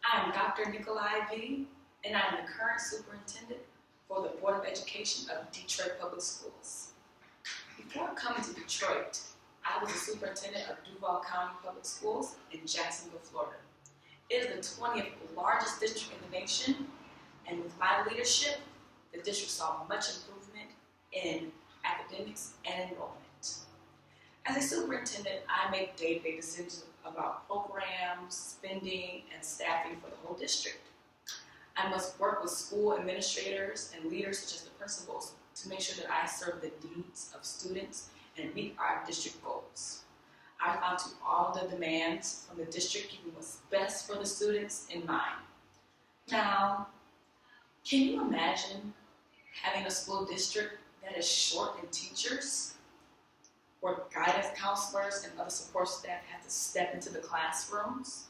I am Dr. Nikolai V., and I am the current superintendent for the Board of Education of Detroit Public Schools. Before coming to Detroit, I was the superintendent of Duval County Public Schools in Jacksonville, Florida. It is the 20th largest district in the nation, and with my leadership, the district saw much improvement in academics and enrollment. As a superintendent, I make day-to-day decisions about programs, spending, and staffing for the whole district. I must work with school administrators and leaders such as the principals to make sure that I serve the needs of students and meet our district goals. I respond to all the demands from the district, keeping what's best for the students in mind. Now, can you imagine having a school district that is short in teachers, where guidance counselors and other support staff have to step into the classrooms?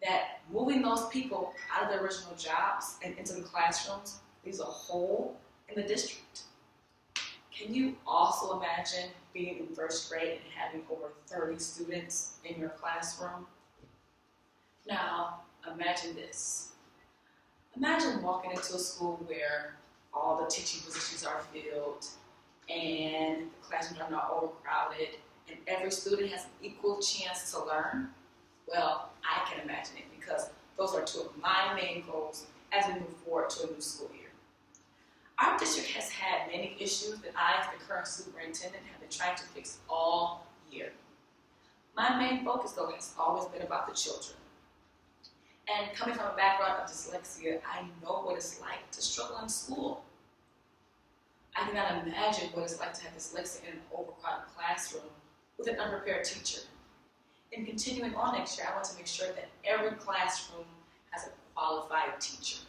That moving those people out of their original jobs and into the classrooms leaves a hole in the district. Can you also imagine being in first grade and having over 30 students in your classroom? Now, imagine this. Imagine walking into a school where all the teaching positions are filled and the classrooms are not overcrowded and every student has an equal chance to learn. Well, I can imagine it because those are two of my main goals as we move forward to a new school year. Our district has had many issues that I, as the current superintendent, have been trying to fix all year. My main focus, though, has always been about the children. And coming from a background of dyslexia, I know what it's like to struggle in school. I cannot imagine what it's like to have dyslexia in an overcrowded classroom with an unprepared teacher. In continuing on next year, I want to make sure that every classroom has a qualified teacher.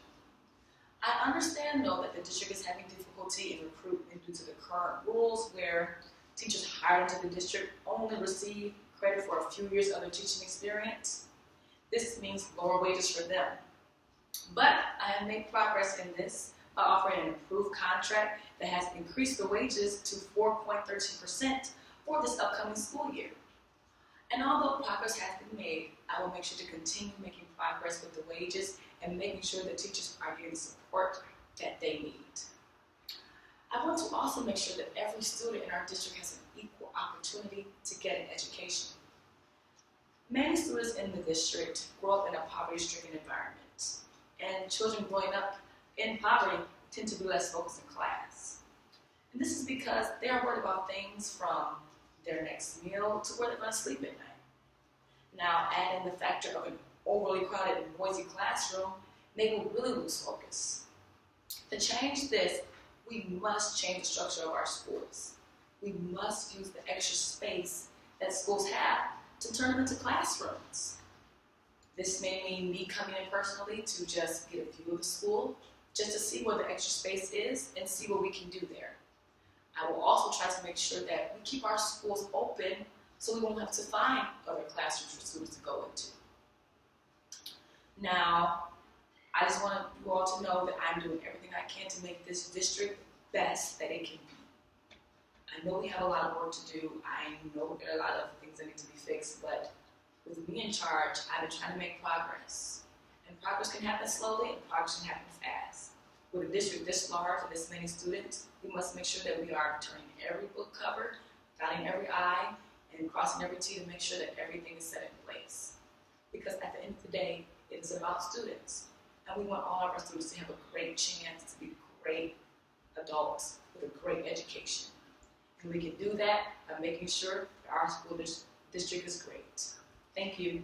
I understand, though, that the district is having difficulty in recruitment due to the current rules where teachers hired into the district only receive credit for a few years of their teaching experience. This means lower wages for them. But I have made progress in this by offering an improved contract that has increased the wages to 4.13% for this upcoming school year. And although progress has been made, I will make sure to continue making progress with the wages and making sure that teachers are getting the support that they need. I want to also make sure that every student in our district has an equal opportunity to get an education. Many students in the district grow up in a poverty-stricken environment, and children growing up in poverty tend to be less focused in class. And this is because they are worried about things from their next meal to where they're going to sleep at night. Now, add in the factor of an overly crowded and noisy classroom, they will really lose focus. To change this, we must change the structure of our schools. We must use the extra space that schools have to turn them into classrooms. This may mean me coming in personally to just get a view of the school, just to see where the extra space is and see what we can do there. I will also try to make sure that we keep our schools open so we won't have to find other classrooms for students to go into. Now, I just want you all to know that I'm doing everything I can to make this district the best that it can be. I know we have a lot of work to do. I know there are a lot of things that need to be fixed, but with me in charge, I've been trying to make progress. And progress can happen slowly, and progress can happen fast. With a district this large and this many students, we must make sure that we are turning every book cover, dotting every I, and crossing every T to make sure that everything is set in place. Because at the end of the day, it is about students. And we want all of our students to have a great chance to be great adults with a great education. And we can do that by making sure that our school district is great. Thank you.